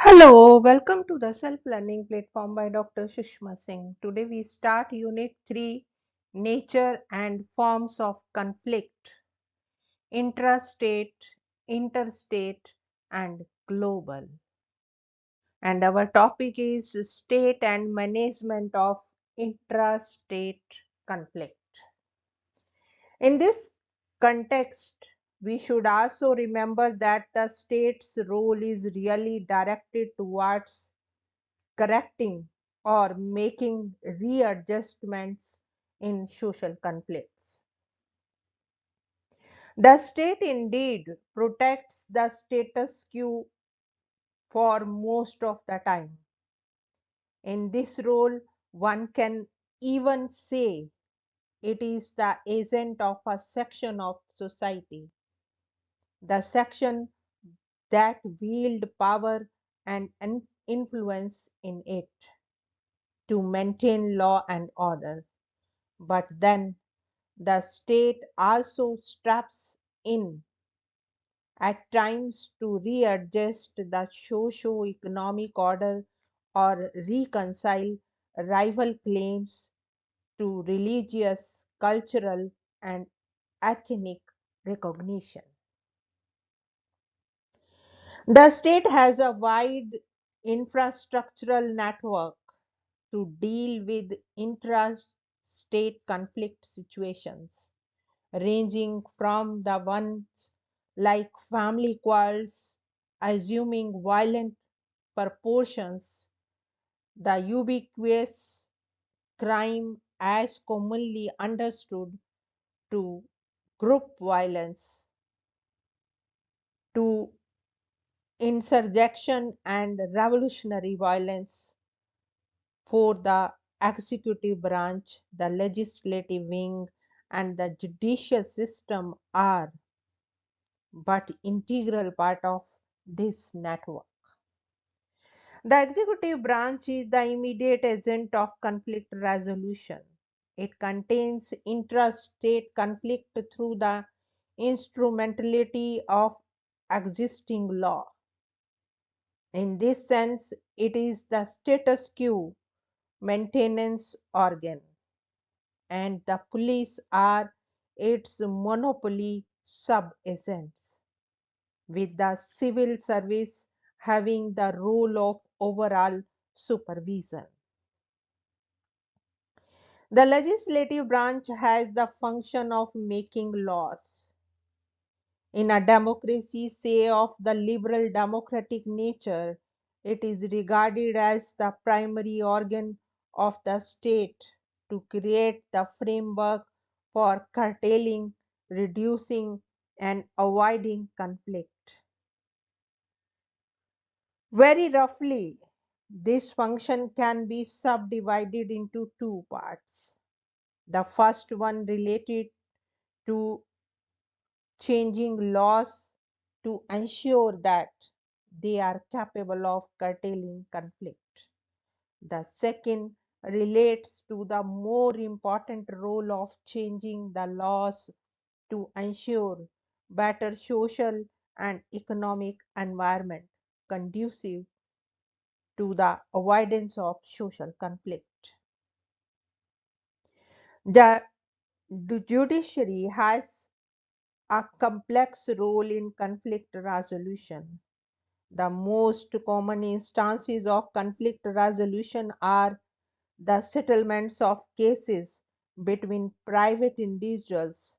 Hello, welcome to the self-learning platform by Dr. Sushma Singh. Today we start Unit 3, Nature and Forms of Conflict, Intrastate, Interstate and Global. And our topic is State and Management of Intrastate Conflict. In this context, we should also remember that the state's role is really directed towards correcting or making readjustments in social conflicts. The state indeed protects the status quo for most of the time. In this role, one can even say it is the agent of a section of society, the section that wield power and influence in it to maintain law and order. But then the state also steps in at times to readjust the socio-economic order or reconcile rival claims to religious, cultural, and ethnic recognition. The state has a wide infrastructural network to deal with intra-state conflict situations, ranging from the ones like family quarrels assuming violent proportions, the ubiquitous crime as commonly understood, to group violence, to insurrection and revolutionary violence. For the executive branch, the legislative wing, and the judicial system are but integral part of this network. The executive branch is the immediate agent of conflict resolution. It contains intrastate conflict through the instrumentality of existing law. In this sense, it is the status quo maintenance organ, and the police are its monopoly sub-agents, with the civil service having the role of overall supervision. The legislative branch has the function of making laws. In a democracy, say of the liberal democratic nature, it is regarded as the primary organ of the state to create the framework for curtailing, reducing, and avoiding conflict. Very roughly, this function can be subdivided into two parts. The first one related to changing laws to ensure that they are capable of curtailing conflict. The second relates to the more important role of changing the laws to ensure better social and economic environment conducive to the avoidance of social conflict. The judiciary has a complex role in conflict resolution. The most common instances of conflict resolution are the settlements of cases between private individuals,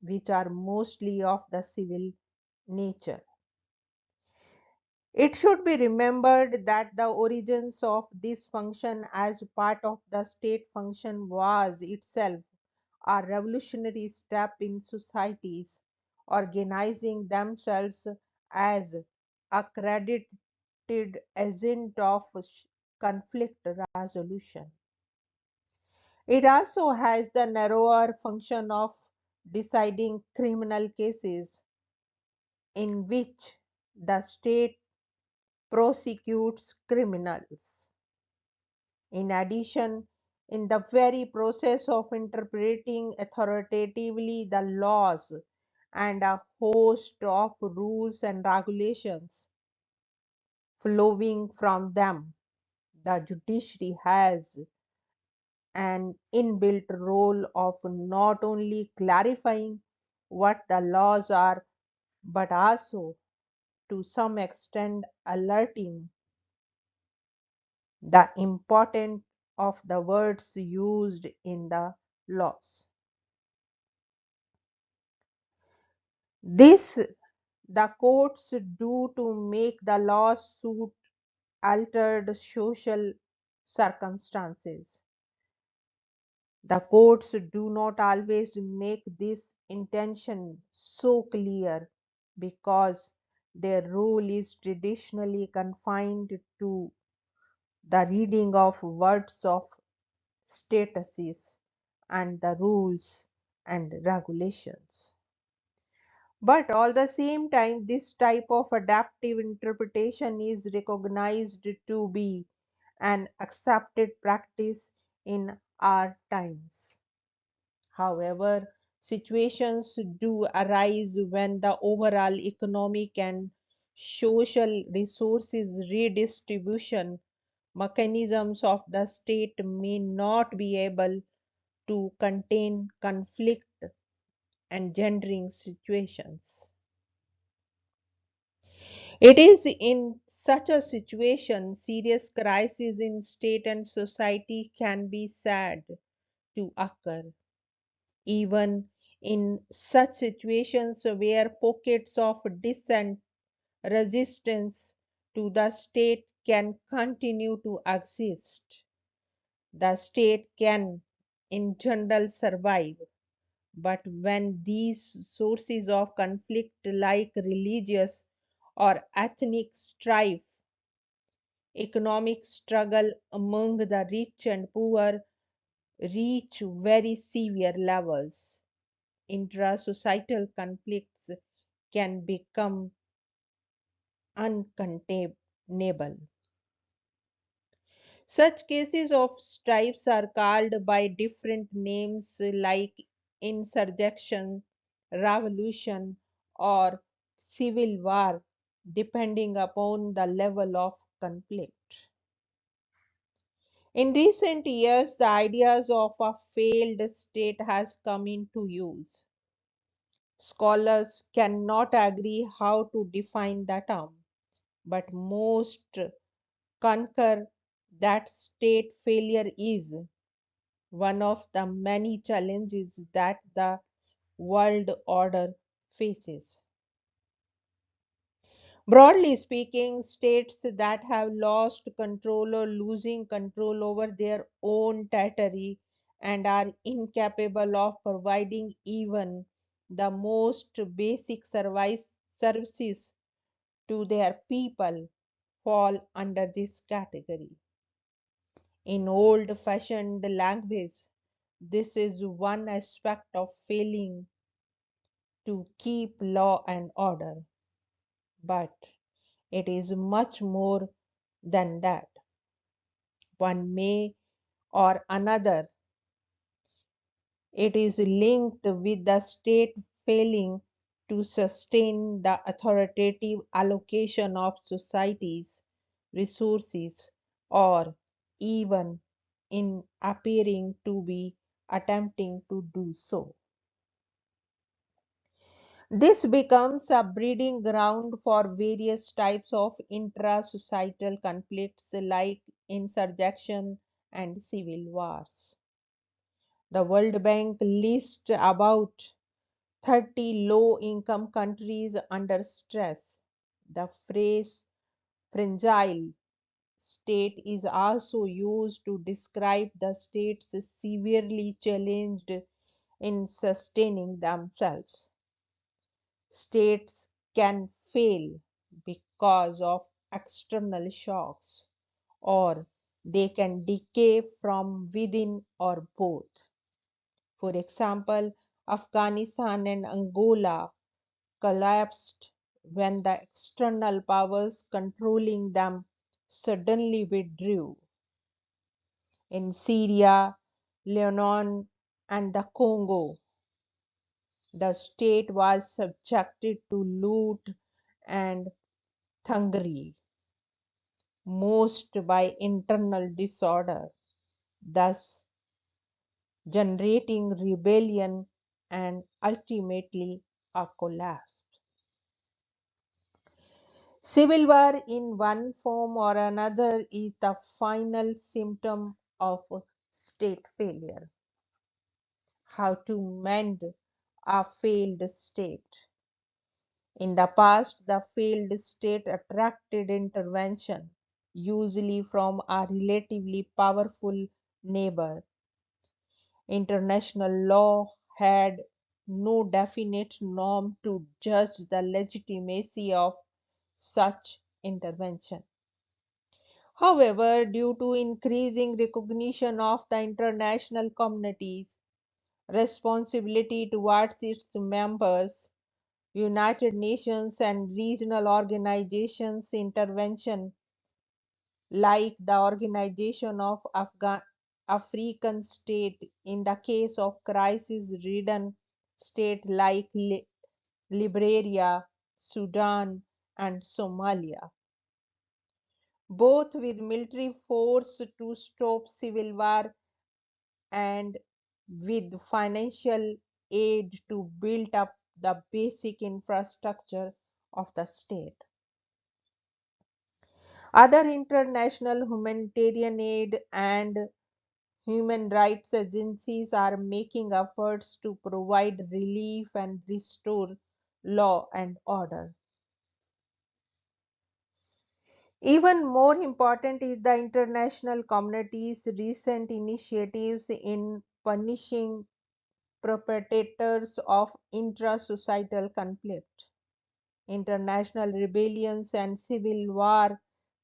which are mostly of the civil nature. It should be remembered that the origins of this function as part of the state function was itself a revolutionary step in societies organizing themselves as accredited agent of conflict resolution. It also has the narrower function of deciding criminal cases in which the state prosecutes criminals. In addition, in the very process of interpreting authoritatively the laws and a host of rules and regulations flowing from them. The judiciary has an inbuilt role of not only clarifying what the laws are, but also to some extent alerting the importance of the words used in the laws. This the courts do to make the laws suit altered social circumstances. The courts do not always make this intention so clear because their role is traditionally confined to the reading of words of statuses and the rules and regulations. But all the same time, this type of adaptive interpretation is recognized to be an accepted practice in our times. However, situations do arise when the overall economic and social resources redistribution mechanisms of the state may not be able to contain conflict engendering situations. It is in such a situation serious crises in state and society can be said to occur. Even in such situations where pockets of dissent, resistance to the state can continue to exist, the state can in general survive. But when these sources of conflict, like religious or ethnic strife, economic struggle among the rich and poor, reach very severe levels, intra-societal conflicts can become uncontainable. Such cases of strifes are called by different names like insurrection, revolution, or civil war, depending upon the level of conflict. In recent years, the ideas of a failed state has come into use. Scholars cannot agree how to define the term, but most concur that state failure is one of the many challenges that the world order faces. Broadly speaking, states that have lost control or losing control over their own territory and are incapable of providing even the most basic services to their people fall under this category. In old fashioned language, this is one aspect of failing to keep law and order, but it is much more than that. One may or another, it is linked with the state failing to sustain the authoritative allocation of society's resources or even in appearing to be attempting to do so. This becomes a breeding ground for various types of intra-societal conflicts like insurrection and civil wars. The World Bank lists about 30 low-income countries under stress. The phrase fragile state is also used to describe the states severely challenged in sustaining themselves. States can fail because of external shocks, or they can decay from within or both. For example, Afghanistan and Angola collapsed when the external powers controlling them suddenly withdrew. In Syria, Lebanon, and the Congo, the state was subjected to loot and thuggery. most by internal disorder, thus generating rebellion and ultimately a collapse. Civil war in one form or another is the final symptom of state failure. How to mend a failed state? In the past, the failed state attracted intervention, usually from a relatively powerful neighbor. International law had no definite norm to judge the legitimacy of such intervention. However, due to increasing recognition of the international community's responsibility towards its members, United Nations and regional organizations' intervention, like the Organization of African State in the case of crisis-ridden states like Liberia, Sudan, and Somalia, both with military force to stop civil war and with financial aid to build up the basic infrastructure of the state. Other international humanitarian aid and human rights agencies are making efforts to provide relief and restore law and order. Even more important is the international community's recent initiatives in punishing perpetrators of intra-societal conflict. International rebellions and civil war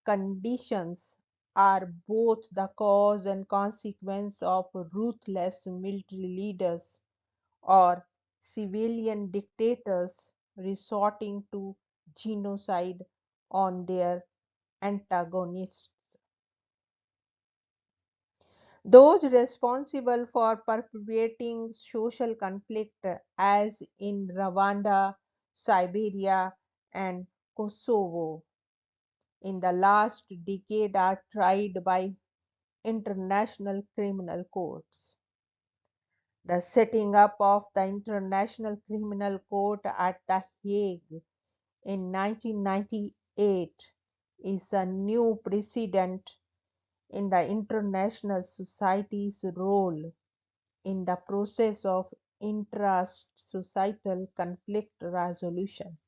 conditions are both the cause and consequence of ruthless military leaders or civilian dictators resorting to genocide on their antagonists. Those responsible for perpetuating social conflict, as in Rwanda, Siberia, and Kosovo, in the last decade are tried by international criminal courts. The setting up of the International Criminal Court at The Hague in 1998 is a new precedent in the international society's role in the process of intra-societal conflict resolution.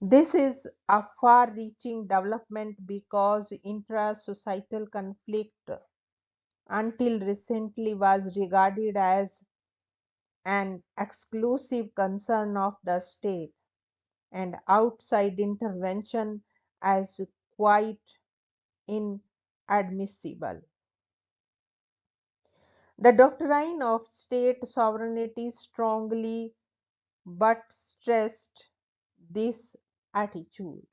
This is a far-reaching development because intra-societal conflict until recently was regarded as an exclusive concern of the state and outside intervention as quite inadmissible. The doctrine of state sovereignty strongly but stressed this attitude.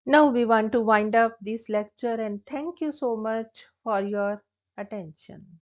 Now we want to wind up this lecture and thank you so much for your attention.